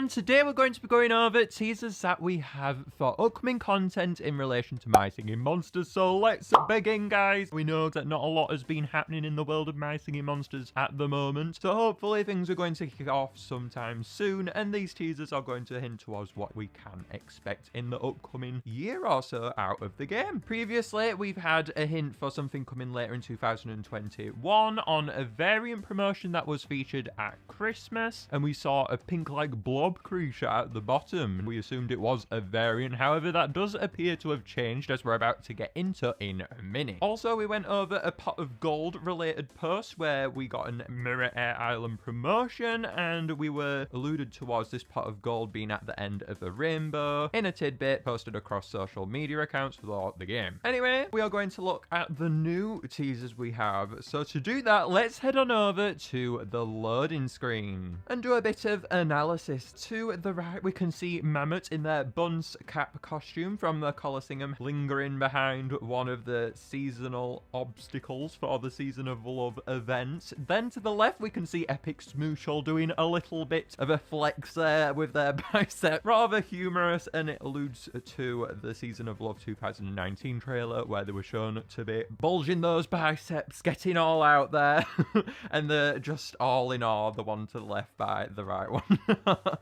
everyone, today we're going to be going over teasers that we have for upcoming content in relation to My Singing Monsters. So let's begin, guys. We know that not a lot has been happening in the world of My Singing Monsters at the moment, so hopefully things are going to kick off sometime soon, and these teasers are going to hint towards what we can expect in the upcoming year or so out of the game. Previously, we've had a hint for something coming later in 2021 on a variant promotion that was featured at Christmas, and we saw a pink-like blob creature at the bottom. We assumed it was a variant, however that does appear to have changed, as we're about to get into in a minute. Also, we went over a pot of gold related post where we got a Mirror Air Island promotion, and we were alluded towards this pot of gold being at the end of a rainbow in a tidbit posted across social media accounts for the game. Anyway, we are going to look at the new teasers we have. So to do that, let's head on over to the loading screen and do a bit of analysis. To the right, we can see Mammoth in their Bunce Cap costume from the Colosseum, lingering behind one of the seasonal obstacles for the Season of Love event. Then to the left, we can see Epic Smoochel doing a little bit of a flex there with their bicep. Rather humorous, and it alludes to the Season of Love 2019 trailer where they were shown to be bulging those biceps, getting all out there, and they're just all in awe, the one to the left by the right one.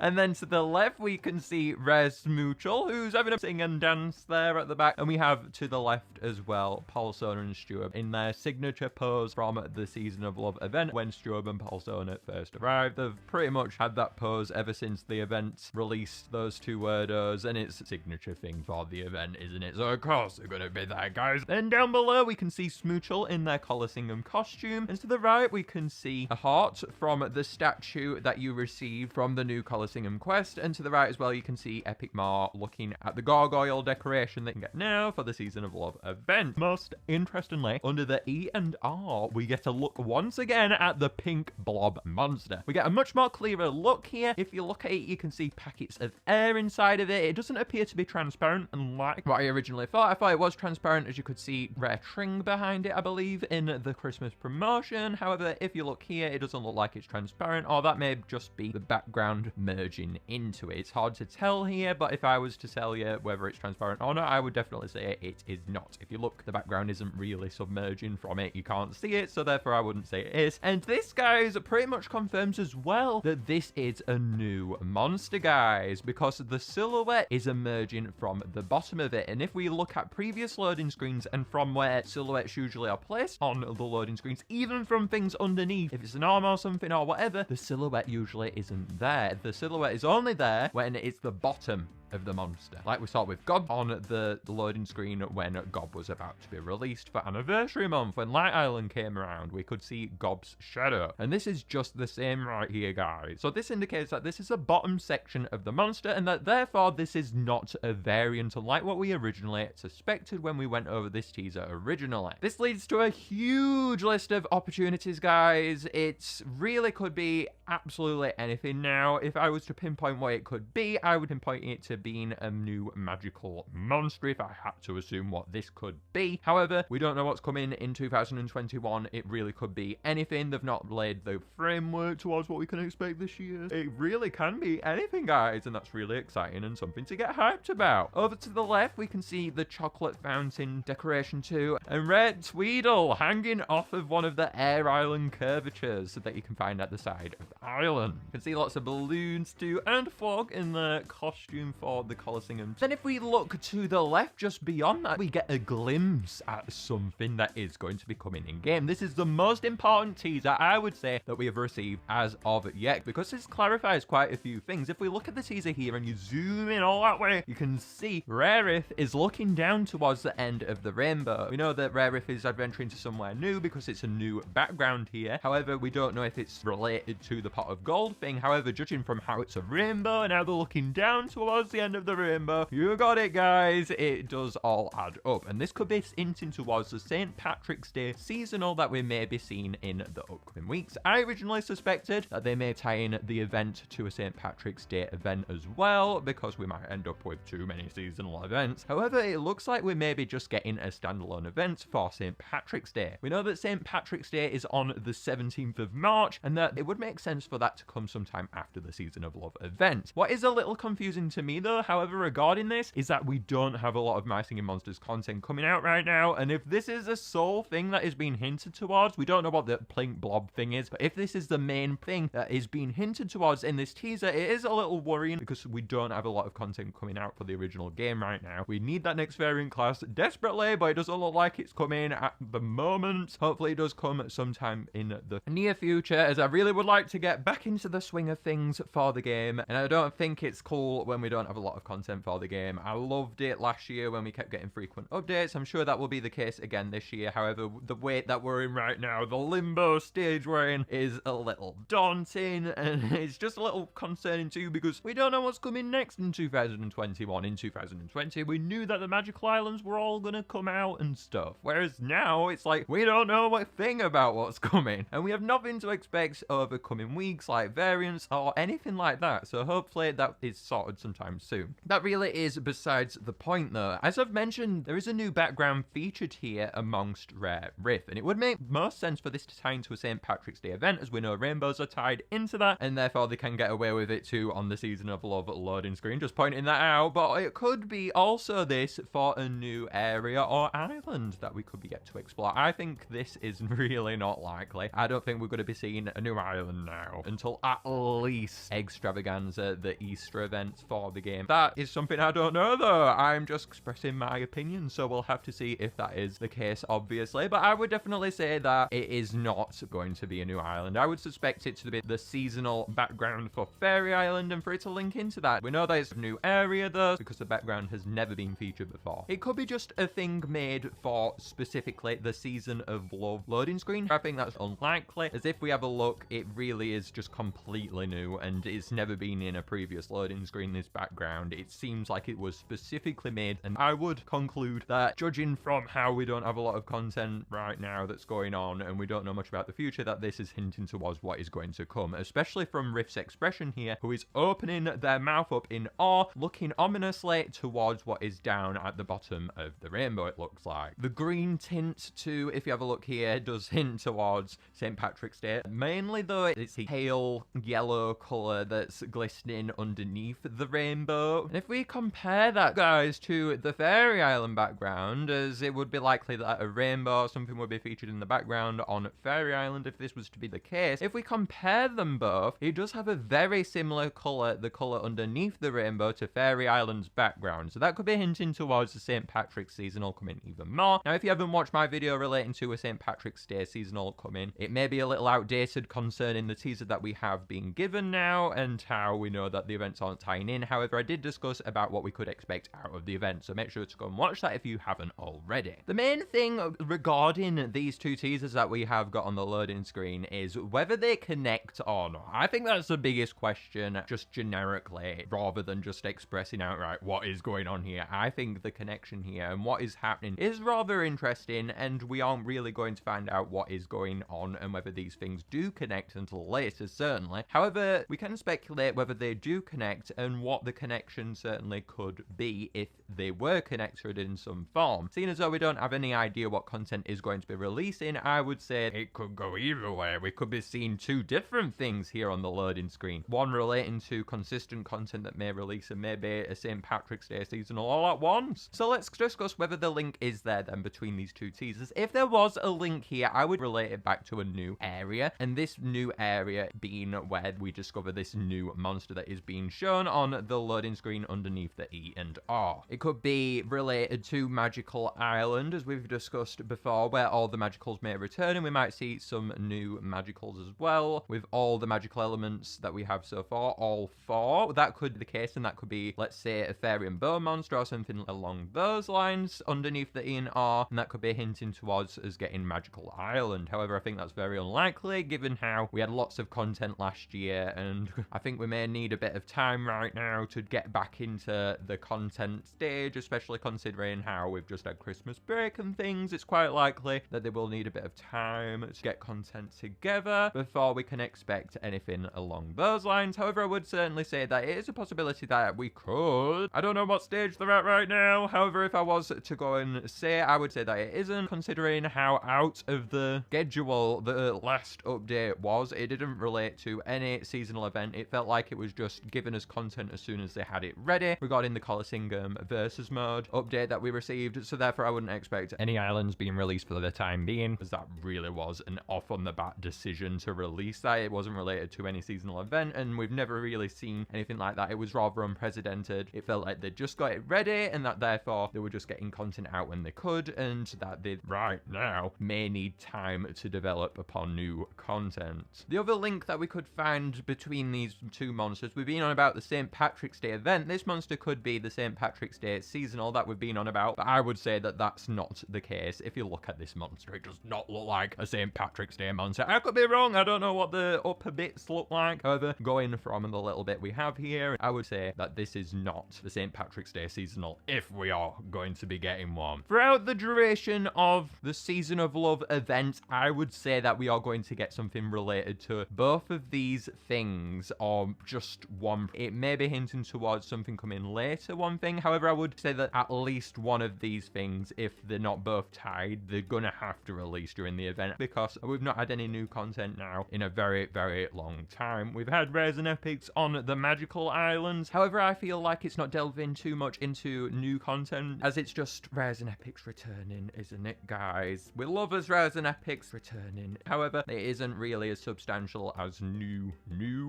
And then to the left, we can see Rare Smoochel, who's having a sing and dance there at the back. And we have to the left as well, Paul Sona and Stuart in their signature pose from the Season of Love event when Stuart and Paul Sona first arrived. They've pretty much had that pose ever since the event released those two wordos, and it's a signature thing for the event, isn't it? So of course they're going to be there, guys. Then down below, we can see Smoochel in their Colosseum costume. And to the right, we can see a heart from the statue that you received from the new Colosseum quest, and to the right as well you can see Epic Mar looking at the gargoyle decoration that you can get now for the Season of Love event. Most interestingly, under the E and R, we get a look once again at the pink blob monster. We get a much more clearer look here. If you look at it, you can see packets of air inside of it. It doesn't appear to be transparent, unlike what I originally thought. I thought it was transparent, as you could see Rare Tring behind it, I believe, in the Christmas promotion. However, if you look here, it doesn't look like it's transparent, or that may just be the background merging into it. It's hard to tell here, but if I was to tell you whether it's transparent or not, I would definitely say it is not. If you look, the background isn't really submerging from it. You can't see it, so therefore I wouldn't say it is. And this, guys, pretty much confirms as well that this is a new monster, guys, because the silhouette is emerging from the bottom of it. And if we look at previous loading screens and from where silhouettes usually are placed on the loading screens, even from things underneath, if it's an arm or something or whatever, the silhouette usually isn't there. The silhouette is only there when it's the bottom of the monster, like we saw with Gob on the loading screen when Gob was about to be released for Anniversary Month. When Light Island came around, we could see Gob's shadow, and this is just the same right here, guys. So this indicates that this is the bottom section of the monster, and that therefore this is not a variant like what we originally suspected when we went over this teaser originally. This leads to a huge list of opportunities, guys. It really could be absolutely anything. Now, if I was to pinpoint what it could be, I would pinpoint it to being a new magical monster if I had to assume what this could be. However, we don't know what's coming in 2021. It really could be anything. They've not laid the framework towards what we can expect this year. It really can be anything, guys, and that's really exciting and something to get hyped about. Over to the left, we can see the chocolate fountain decoration too, and Red Tweedle hanging off of one of the Air Island curvatures that you can find at the side of the island. You can see lots of balloons too, and Fog in the costume for the Colosseum. Then if we look to the left, just beyond that, we get a glimpse at something that is going to be coming in game. This is the most important teaser, I would say, that we have received as of yet, because this clarifies quite a few things. If we look at the teaser here and you zoom in all that way, you can see Rarith is looking down towards the end of the rainbow. We know that Rarith is adventuring to somewhere new because it's a new background here. However, we don't know if it's related to the pot of gold thing. However, judging from how it's a rainbow and how they're looking down towards the the end of the rainbow. You got it, guys. It does all add up. And this could be hinting towards the St. Patrick's Day seasonal that we may be seeing in the upcoming weeks. I originally suspected that they may tie in the event to a St. Patrick's Day event as well, because we might end up with too many seasonal events. However, it looks like we may be just getting a standalone event for St. Patrick's Day. We know that St. Patrick's Day is on the 17th of March, and that it would make sense for that to come sometime after the Season of Love event. What is a little confusing to me though, however, regarding this, is that we don't have a lot of My Singing Monsters content coming out right now, and if this is a sole thing that is being hinted towards, we don't know what the plink blob thing is, but if this is the main thing that is being hinted towards in this teaser, it is a little worrying because we don't have a lot of content coming out for the original game right now. We need that next variant class desperately, but it doesn't look like it's coming at the moment. Hopefully it does come sometime in the near future, as I really would like to get back into the swing of things for the game, and I don't think it's cool when we don't have a lot of content for the game. I loved it last year when we kept getting frequent updates. I'm sure that will be the case again this year. However, the weight that we're in right now, the limbo stage we're in, is a little daunting, and it's just a little concerning too, because we don't know what's coming next in 2021. In 2020, we knew that the Magical Islands were all gonna come out and stuff, whereas now it's like we don't know a thing about what's coming, and we have nothing to expect over coming weeks, like variants or anything like that. So hopefully that is sorted sometime soon. That really is besides the point though. As I've mentioned, there is a new background featured here amongst Rare Riff, and it would make most sense for this to tie into a St. Patrick's Day event, as we know rainbows are tied into that, and therefore they can get away with it too on the Season of Love loading screen, just pointing that out. But it could be also this for a new area or island that we could be yet to explore. I think this is really not likely. I don't think we're going to be seeing a new island now until at least Extravaganza, the Easter events for the game. That is something I don't know though. I'm just expressing my opinion, so we'll have to see if that is the case, obviously. But I would definitely say that it is not going to be a new island. I would suspect it to be the seasonal background for Fairy Island, and for it to link into that. We know that it's a new area though, because the background has never been featured before. It could be just a thing made for specifically the Season of Love loading screen. I think that's unlikely, as if we have a look, it really is just completely new, and it's never been in a previous loading screen, this background. It seems like it was specifically made, and I would conclude that, judging from how we don't have a lot of content right now that's going on, and we don't know much about the future, that this is hinting towards what is going to come, especially from Riff's expression here, who is opening their mouth up in awe, looking ominously towards what is down at the bottom of the rainbow, it looks like. The green tint too, if you have a look here, does hint towards St. Patrick's Day. Mainly though, it's the pale yellow colour that's glistening underneath the rainbow. And if we compare that, guys, to the Fairy Island background, as it would be likely that a rainbow or something would be featured in the background on Fairy Island if this was to be the case. If we compare them both, it does have a very similar colour, the colour underneath the rainbow, to Fairy Island's background. So that could be hinting towards the St. Patrick's seasonal coming even more. Now, if you haven't watched my video relating to a St. Patrick's Day seasonal coming, it may be a little outdated concerning the teaser that we have been given now and how we know that the events aren't tying in. However, I did discuss about what we could expect out of the event, so make sure to go and watch that if you haven't already. The main thing regarding these two teasers that we have got on the loading screen is whether they connect or not. I think that's the biggest question, just generically, rather than just expressing outright what is going on here. I think the connection here and what is happening is rather interesting, and we aren't really going to find out what is going on and whether these things do connect until later, certainly. However, we can speculate whether they do connect and what the connection certainly could be if they were connected in some form. Seeing as though we don't have any idea what content is going to be releasing, I would say it could go either way. We could be seeing two different things here on the loading screen. One relating to consistent content that may release, and maybe a St. Patrick's Day seasonal all at once. So let's discuss whether the link is there then between these two teasers. If there was a link here, I would relate it back to a new area, and this new area being where we discover this new monster that is being shown on the loading screen underneath the E and R. It could be related to Magical Island, as we've discussed before, where all the magicals may return, and we might see some new magicals as well, with all the magical elements that we have so far, all four. That could be the case, and that could be, let's say, a fairy and bone monster or something along those lines underneath the E and R, and that could be hinting towards us getting Magical Island. However, I think that's very unlikely, given how we had lots of content last year, and I think we may need a bit of time right now to get back into the content stage, especially considering how we've just had Christmas break and things. It's quite likely that they will need a bit of time to get content together before we can expect anything along those lines. However, I would certainly say that it is a possibility that we could. I don't know what stage they're at right now. However, if I was to go and say, I would say that it isn't, considering how out of the schedule the last update was. It didn't relate to any seasonal event. It felt like it was just giving us content as soon as they had it ready regarding the Coliseum versus mode update that we received. So therefore, I wouldn't expect any islands being released for the time being, because that really was an off on the bat decision to release that. It wasn't related to any seasonal event, and we've never really seen anything like that. It was rather unprecedented. It felt like they just got it ready, and that therefore they were just getting content out when they could, and that they right now may need time to develop upon new content. The other link that we could find between these two monsters, we've been on about the St. Patrick's Day event. This monster could be the St. Patrick's Day seasonal that we've been on about, but I would say that that's not the case. If you look at this monster, it does not look like a St. Patrick's Day monster. I could be wrong. I don't know what the upper bits look like. However, going from the little bit we have here, I would say that this is not the St. Patrick's Day seasonal if we are going to be getting one. Throughout the duration of the Season of Love event, I would say that we are going to get something related to both of these things, or just one. It may be hinting towards something coming later, one thing. However, I would say that at least one of these things, if they're not both tied, they're gonna have to release during the event, because we've not had any new content now in a very, very long time. We've had rares and epics on the magical islands. However, I feel like it's not delving too much into new content, as it's just rares and epics returning, isn't it, guys? We love us rares and epics returning. However, it isn't really as substantial as new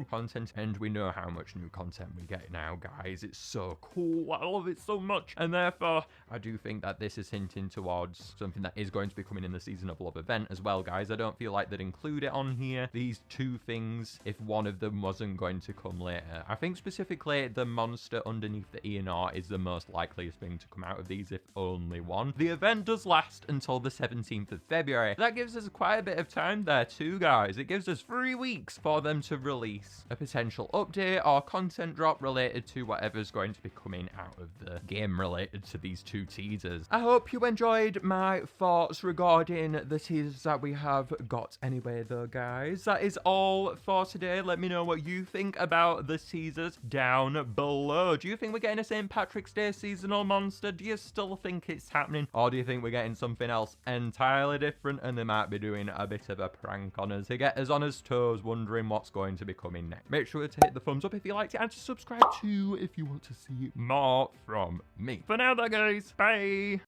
content, and we know how much new content we get now, guys. It's so cool. I love it so much, and therefore I do think that this is hinting towards something that is going to be coming in the Season of Love event as well, guys. I don't feel like they'd include it on here, these two things, if one of them wasn't going to come later. I think specifically the monster underneath the ENR is the most likeliest thing to come out of these, if only one. The event does last until the 17th of February. That gives us quite a bit of time there too, guys. It gives us 3 weeks for them to release a potential update or content drop related to whatever's going to be coming out of the game related to these two teasers. I hope you enjoyed my thoughts regarding the teasers that we have got anyway though, guys. That is all for today. Let me know what you think about the teasers down below. Do you think we're getting a St. Patrick's Day seasonal monster? Do you still think it's happening? Or do you think we're getting something else entirely different, and they might be doing a bit of a prank on us to get us on his toes, wondering what's going to be coming next? Make sure to hit the thumbs up if you liked it, and to subscribe too if you want to see more from me. For now though, guys, bye!